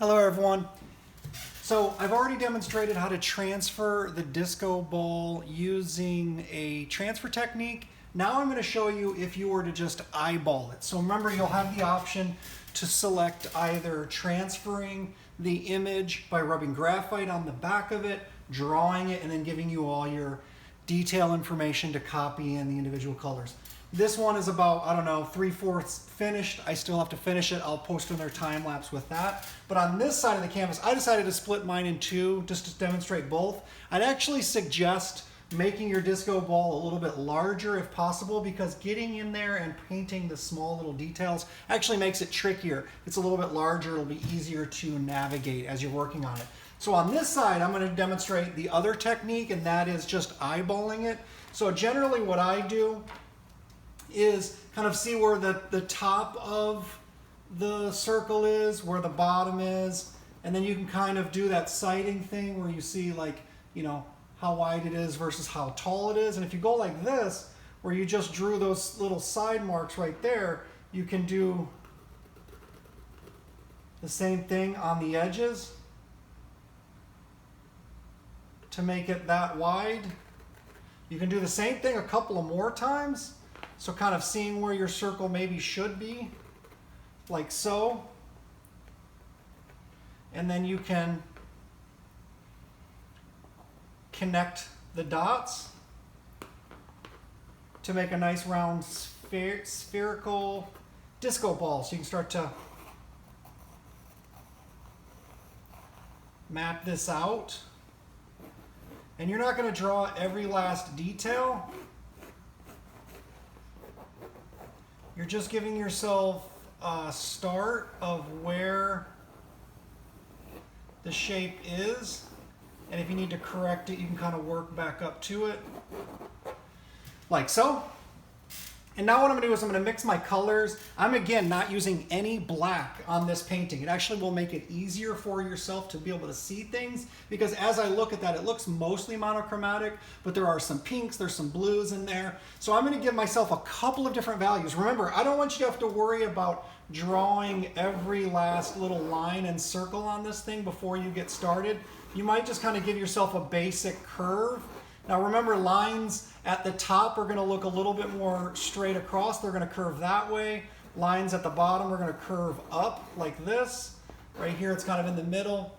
Hello everyone. So I've already demonstrated how to transfer the disco ball using a transfer technique. Now I'm going to show you if you were to just eyeball it. So remember, you'll have the option to select either transferring the image by rubbing graphite on the back of it, drawing it, and then giving you all your detail information to copy in the individual colors. This one is about, I don't know, 3/4 finished. I still have to finish it. I'll post another time lapse with that. But on this side of the canvas, I decided to split mine in two just to demonstrate both. I'd actually suggest making your disco ball a little bit larger if possible, because getting in there and painting the small little details actually makes it trickier. It's a little bit larger, it'll be easier to navigate as you're working on it. So on this side, I'm going to demonstrate the other technique, and that is just eyeballing it. So generally what I do is kind of see where the top of the circle is, where the bottom is, and then you can kind of do that sighting thing where you see, like, you know, how wide it is versus how tall it is. And if you go like this, where you just drew those little side marks right there, you can do the same thing on the edges to make it that wide. You can do the same thing a couple of more times. So kind of seeing where your circle maybe should be, like so. And then you can connect the dots to make a nice round spherical disco ball. So you can start to map this out. And you're not going to draw every last detail. You're just giving yourself a start of where the shape is, and if you need to correct it, you can kind of work back up to it, like so. And now what I'm going to do is I'm going to mix my colors. I'm again not using any black on this painting. It actually will make it easier for yourself to be able to see things, because as I look at that, it looks mostly monochromatic, but there are some pinks, there's some blues in there. So I'm going to give myself a couple of different values. Remember, I don't want you to have to worry about drawing every last little line and circle on this thing before you get started. You might just kind of give yourself a basic curve. Now remember, lines at the top are going to look a little bit more straight across. They're going to curve that way. Lines at the bottom are going to curve up like this. Right here, it's kind of in the middle.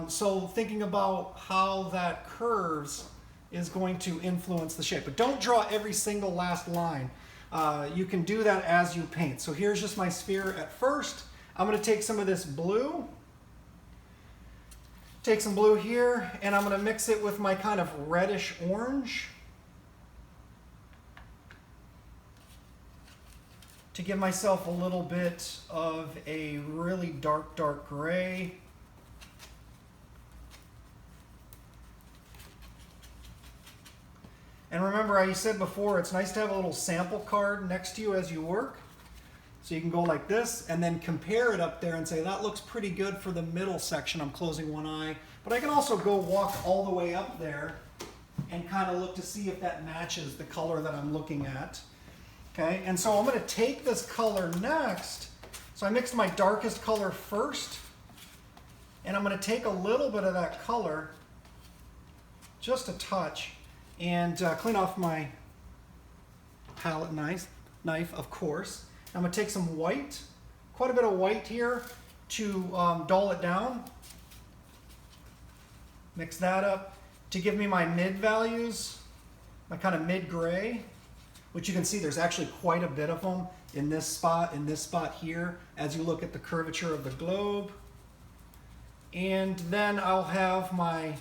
So thinking about how that curves is going to influence the shape. But don't draw every single last line. You can do that as you paint. So here's just my sphere at first. I'm going to take some of this blue. Take some blue here, and I'm going to mix it with my kind of reddish orange to give myself a little bit of a really dark gray. And remember, I said before, it's nice to have a little sample card next to you as you work. So you can go like this and then compare it up there and say, that looks pretty good for the middle section. I'm closing one eye. But I can also go walk all the way up there and kind of look to see if that matches the color that I'm looking at. Okay, and so I'm going to take this color next. So I mixed my darkest color first. And I'm going to take a little bit of that color, just a touch, and clean off my palette knife, of course. I'm going to take some white, quite a bit of white here, to dull it down. Mix that up to give me my mid values, my kind of mid gray, which you can see there's actually quite a bit of them in this spot here, as you look at the curvature of the globe. And then I'll have my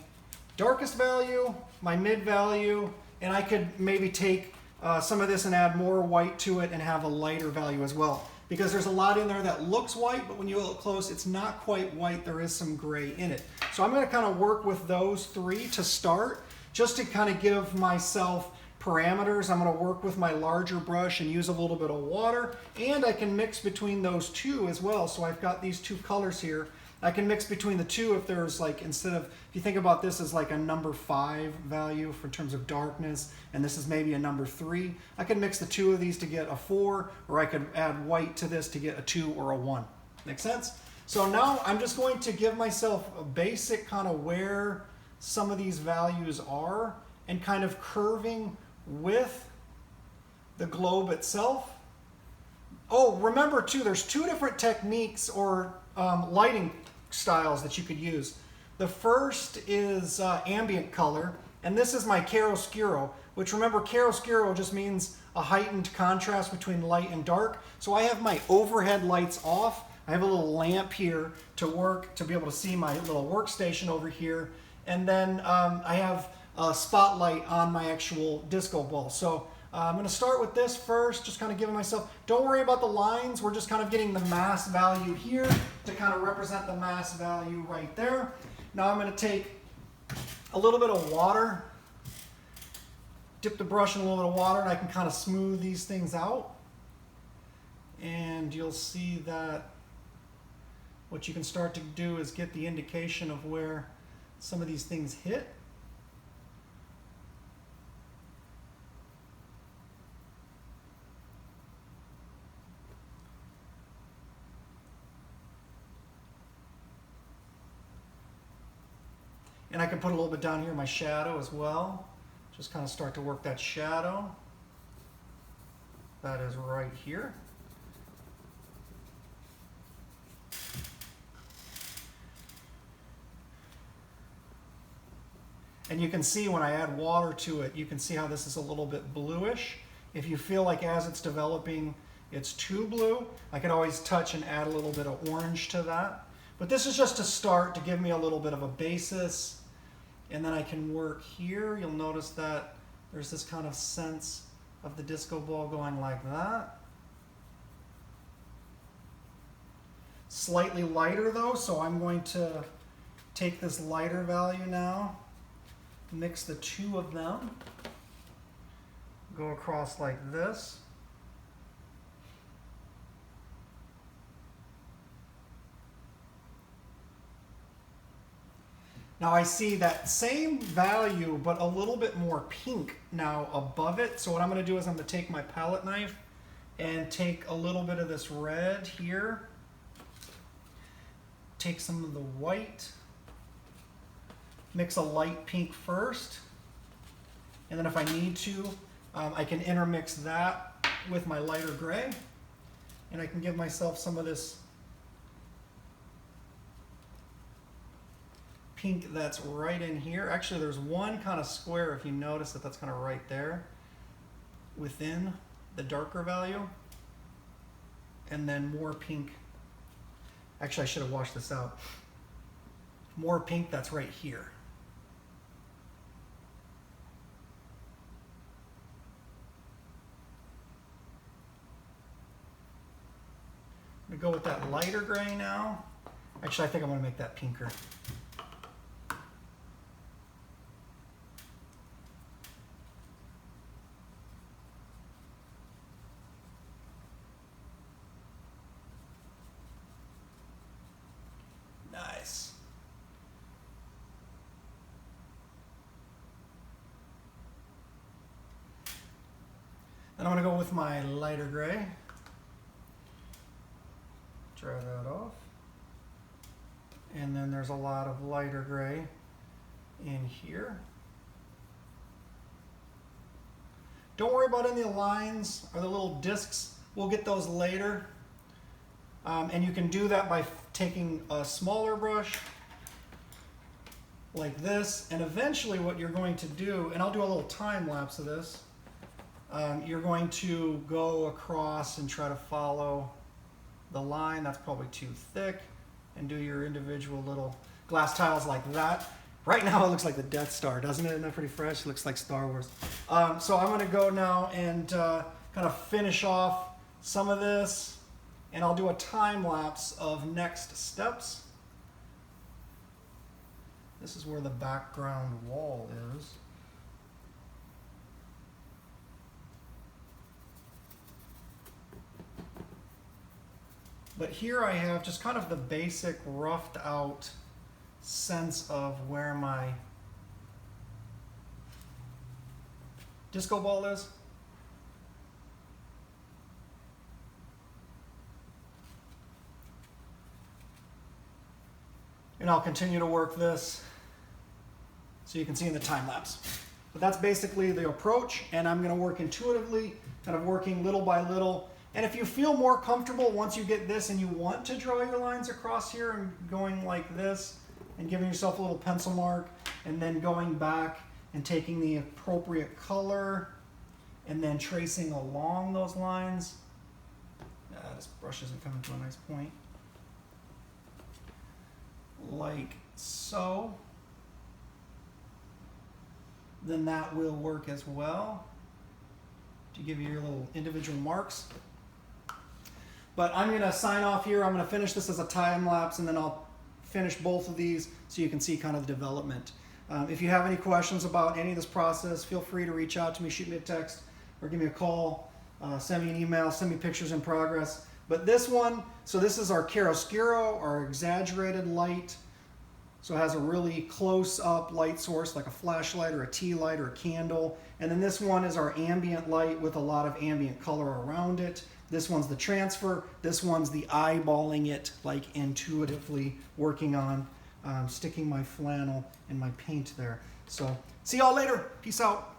darkest value, my mid value, and I could maybe take some of this and add more white to it and have a lighter value as well. Because there's a lot in there that looks white, but when you look close, it's not quite white. There is some gray in it. So I'm going to kind of work with those three to start, just to kind of give myself parameters. I'm going to work with my larger brush and use a little bit of water, and I can mix between those two as well. So I've got these two colors here. I can mix between the two if there's, like, instead of, if you think about this as like a number 5 value in terms of darkness, and this is maybe a number 3, I can mix the two of these to get a 4, or I could add white to this to get a 2 or a 1. Make sense? So now I'm just going to give myself a basic kind of where some of these values are and kind of curving with the globe itself. Oh, remember too, there's two different techniques or lighting styles that you could use. The first is ambient color, and this is my chiaroscuro, which remember chiaroscuro just means a heightened contrast between light and dark. So I have my overhead lights off. I have a little lamp here to work, to be able to see my little workstation over here. And then I have a spotlight on my actual disco ball. So I'm going to start with this first, just kind of giving myself, don't worry about the lines, we're just kind of getting the mass value here to kind of represent the mass value right there. Now I'm going to take a little bit of water, dip the brush in a little bit of water, and I can kind of smooth these things out. And you'll see that what you can start to do is get the indication of where some of these things hit. And I can put a little bit down here in my shadow as well. Just kind of start to work that shadow. That is right here. And you can see when I add water to it, you can see how this is a little bit bluish. If you feel like as it's developing, it's too blue, I can always touch and add a little bit of orange to that. But this is just to start to give me a little bit of a basis. And then I can work here. You'll notice that there's this kind of sense of the disco ball going like that. Slightly lighter though, so I'm going to take this lighter value now, mix the two of them, go across like this. Now I see that same value, but a little bit more pink now above it. So what I'm going to do is I'm going to take my palette knife and take a little bit of this red here, take some of the white, mix a light pink first, and then if I need to, I can intermix that with my lighter gray, and I can give myself some of this pink that's right in here. Actually, there's one kind of square, if you notice that that's kind of right there within the darker value, and then more pink. Actually, I should have washed this out. More pink that's right here. I'm gonna go with that lighter gray now. Actually, I think I'm gonna make that pinker. Nice. Then I'm going to go with my lighter gray. Dry that off. And then there's a lot of lighter gray in here. Don't worry about any of the lines or the little discs. We'll get those later. And you can do that by taking a smaller brush like this, and eventually what you're going to do, and I'll do a little time lapse of this, you're going to go across and try to follow the line. That's probably too thick, and do your individual little glass tiles like that. Right now it looks like the Death Star, doesn't it? Isn't that pretty fresh? It looks like Star Wars. So I'm going to go now and kind of finish off some of this, and I'll do a time lapse of next steps. This is where the background wall is. But here I have just kind of the basic roughed out sense of where my disco ball is. And I'll continue to work this so you can see in the time lapse. But that's basically the approach, and I'm going to work intuitively, kind of working little by little. And if you feel more comfortable once you get this and you want to draw your lines across here and going like this and giving yourself a little pencil mark and then going back and taking the appropriate color and then tracing along those lines. This brush isn't coming to a nice point. Like so. Then that will work as well to give you your little individual marks. But I'm going to sign off here. I'm going to finish this as a time lapse, and then I'll finish both of these so you can see kind of the development. If you have any questions about any of this process, feel free to reach out to me, shoot me a text, or give me a call, send me an email, send me pictures in progress. But this one, so this is our chiaroscuro, our exaggerated light. So it has a really close-up light source like a flashlight or a tea light or a candle. And then this one is our ambient light with a lot of ambient color around it. This one's the transfer. This one's the eyeballing it, like intuitively working on sticking my flannel and my paint there. So see y'all later. Peace out.